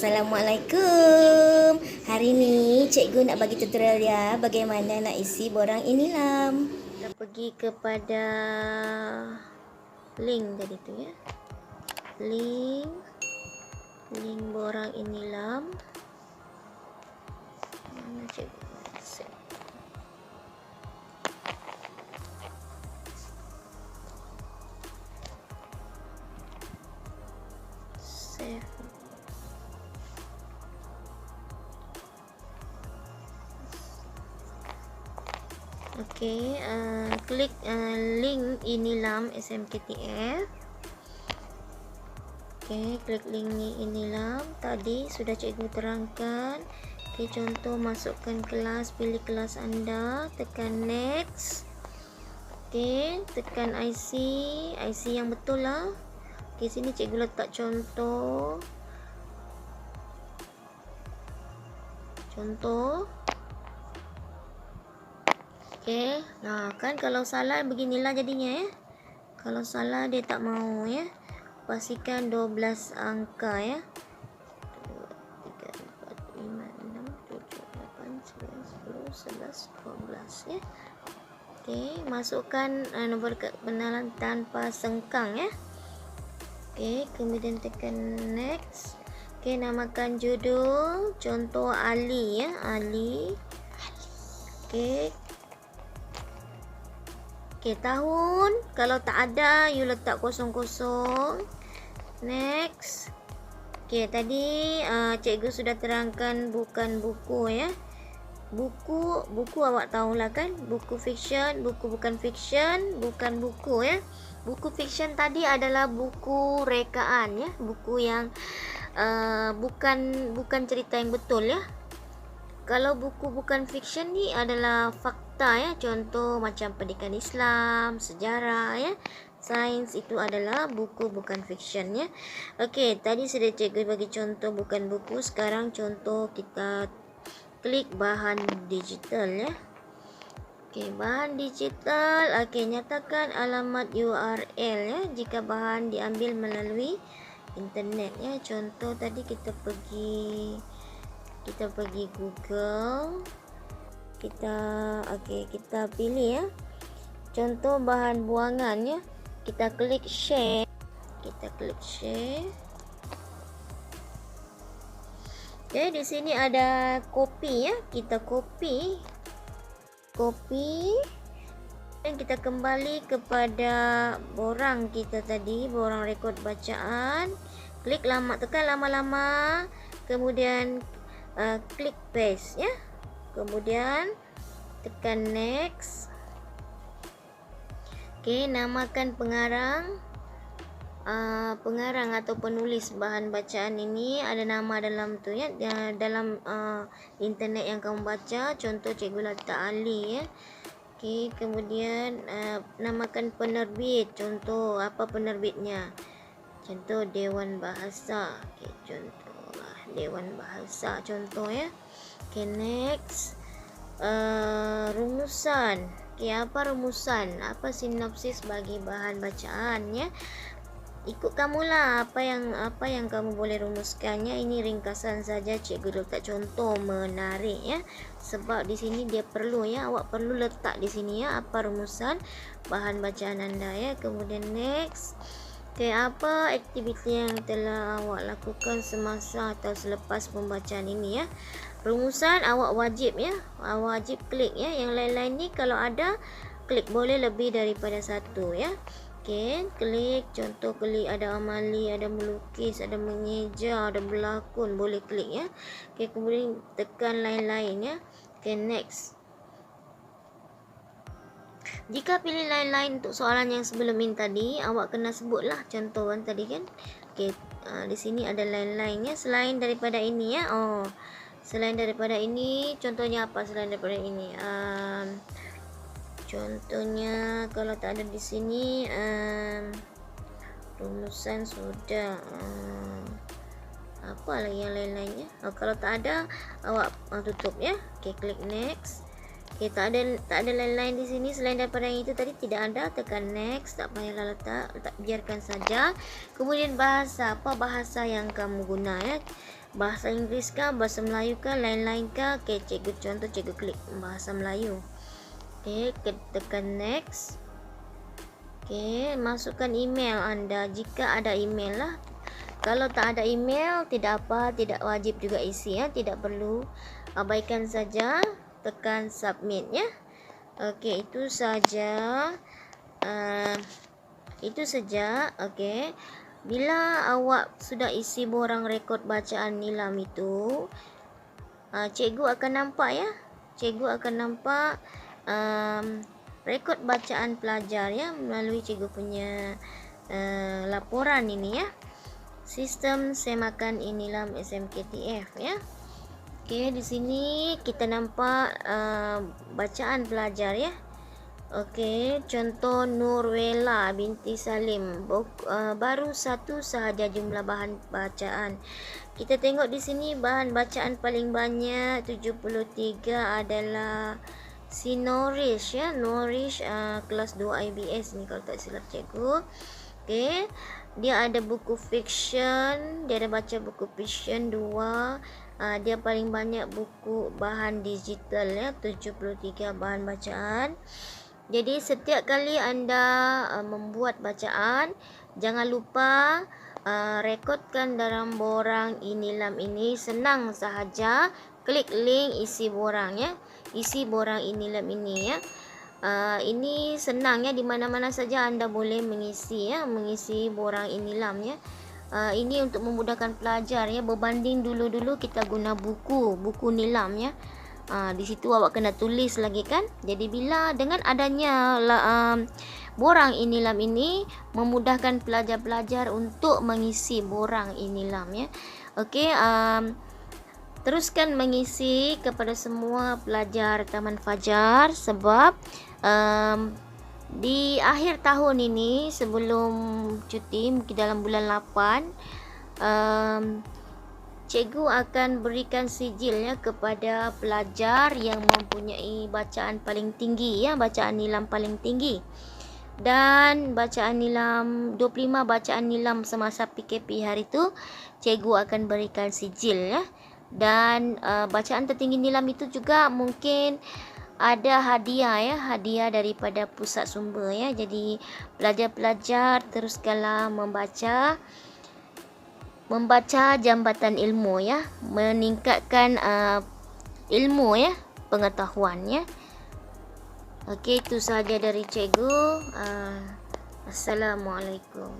Assalamualaikum. Hari ni cikgu nak bagi tutorial dia bagaimana nak isi borang inilam. Kita pergi kepada link tadi tu ya. Link borang inilam. Mana cikgu? Save. Okey, klik link inilam SMKTF. Okey, klik link ni inilam. Tadi sudah cikgu terangkan. Okey, contoh masukkan kelas, pilih kelas anda, tekan next. Okey, tekan IC yang betul lah. Okey, sini cikgu letak contoh. Okey, nah kan kalau salah beginilah jadinya ya. Kalau salah dia tak mau ya. Pastikan 12 angka ya. 2, 3, 4, 5, 6, 7, 8, 9, 10, 11, 12 ya. Okey, masukkan nombor kebenaran tanpa sengkang ya. Okey, kemudian tekan next. Okey, namakan judul contoh Ali ya, Ali. Okey. Okey, tahun kalau tak ada you letak kosong-kosong. Next. Okey, tadi cikgu sudah terangkan bukan buku ya. Buku awak tahulah kan? Buku fiction, buku bukan fiction, bukan buku ya. Buku fiction tadi adalah buku rekaan ya, buku yang bukan cerita yang betul ya. Kalau buku bukan fiction ni adalah fakta ya, contoh macam pendidikan Islam, sejarah ya, sains, itu adalah buku bukan fiction ya. Okey, tadi sudah cikgu bagi contoh bukan buku, sekarang contoh kita klik bahan digital ya. Okey, bahan digital. Okey, nyatakan alamat URL ya jika bahan diambil melalui internet ya. Contoh tadi kita pergi Google. Kita pilih ya. Contoh bahan buangan ya. Kita klik share. Okey, di sini ada copy ya. Kita copy dan kita kembali kepada borang kita tadi, borang rekod bacaan. Klik lama, tekan lama-lama, kemudian klik paste ya. Kemudian tekan next. Okey, namakan pengarang atau penulis bahan bacaan ini, ada nama dalam tu ya, dalam internet yang kamu baca. Contoh cikgu letak Ali ya. Okey, kemudian namakan penerbit. Contoh apa penerbitnya? Contoh Dewan Bahasa. Okey, contoh Dewan Bahasa contoh ya. Okey, next. Rumusan. Okey, apa rumusan? Apa sinopsis bagi bahan bacaan ya? Ikut kamulah apa yang kamu boleh rumuskannya. Ini ringkasan saja, cikgu letak contoh menarik ya. Sebab di sini dia perlu ya, awak perlu letak di sini ya apa rumusan bahan bacaan anda ya. Kemudian next. Okey, apa aktiviti yang telah awak lakukan semasa atau selepas pembacaan ini ya. Rumusan awak wajib ya, awak wajib klik ya. Yang lain-lain ni kalau ada klik, boleh lebih daripada satu ya. Okey, klik, contoh klik ada amali, ada melukis, ada mengeja, ada berlakon, boleh klik ya. Okey, kemudian tekan lain-lain ya. Okey, next. Jika pilih lain-lain untuk soalan yang sebelum ini tadi, awak kena sebutlah contoh kan tadi kan. Okey, di sini ada lain-lainnya selain daripada ini ya. Selain daripada ini, contohnya apa selain daripada ini? Contohnya kalau tak ada di sini, rumusan sudah. Apa lagi yang lain-lainnya? Kalau tak ada, awak tutup ya. Okey, klik next. Okey, tak ada lain-lain di sini selain daripada yang itu tadi, tidak ada, tekan next, tak payahlah letak biarkan saja. Kemudian bahasa, apa bahasa yang kamu guna ya. Bahasa Inggeris kah, bahasa Melayu kah, lain-lain kah? Okey, cikgu contoh, cikgu klik bahasa Melayu. Okey, tekan next. Okey, masukkan email anda jika ada email lah. Kalau tak ada email, tidak apa, tidak wajib juga isi ya, tidak perlu. Abaikan saja, tekan submit ya. Okey, itu saja. Itu saja. Okey. Bila awak sudah isi borang rekod bacaan nilam itu, cikgu akan nampak ya. Cikgu akan nampak rekod bacaan pelajar ya melalui cikgu punya laporan ini ya. Sistem semakan inilam SMKTF ya. Okey, di sini kita nampak bacaan pelajar ya. Okey, contoh Nurwela binti Salim, baru satu sahaja jumlah bahan bacaan. Kita tengok di sini bahan bacaan paling banyak 73 adalah si Norish ya, Norish kelas 2 IBS ni kalau tak silap cikgu. Okey, dia ada buku fiction, dia ada baca buku fiction 2. Dia paling banyak buku bahan digital ya, 73 bahan bacaan. Jadi setiap kali anda membuat bacaan, jangan lupa rekodkan dalam borang inilam ini. Senang sahaja, klik link isi borang ya, isi borang inilam ini ya. Ini senang ya, di mana-mana saja anda boleh mengisi ya, mengisi borang inilam ya. Ini untuk memudahkan pelajar ya, berbanding dulu-dulu kita guna buku nilam ya. Di situ awak kena tulis lagi kan. Jadi bila dengan adanya borang inilam ini, memudahkan pelajar-pelajar untuk mengisi borang inilam ya. Okey, teruskan mengisi kepada semua pelajar Taman Fajar, sebab di akhir tahun ini sebelum cuti, mungkin dalam bulan 8, cikgu akan berikan sijil ya kepada pelajar yang mempunyai bacaan paling tinggi ya, bacaan nilam paling tinggi. Dan bacaan nilam 25 bacaan nilam semasa PKP hari tu, cikgu akan berikan sijil ya. Dan bacaan tertinggi nilam itu juga mungkin ada hadiah ya, hadiah daripada pusat sumber ya. Jadi pelajar-pelajar teruskanlah membaca jambatan ilmu ya, meningkatkan ilmu ya, pengetahuan ya. Okey, itu sahaja dari cikgu. Assalamualaikum.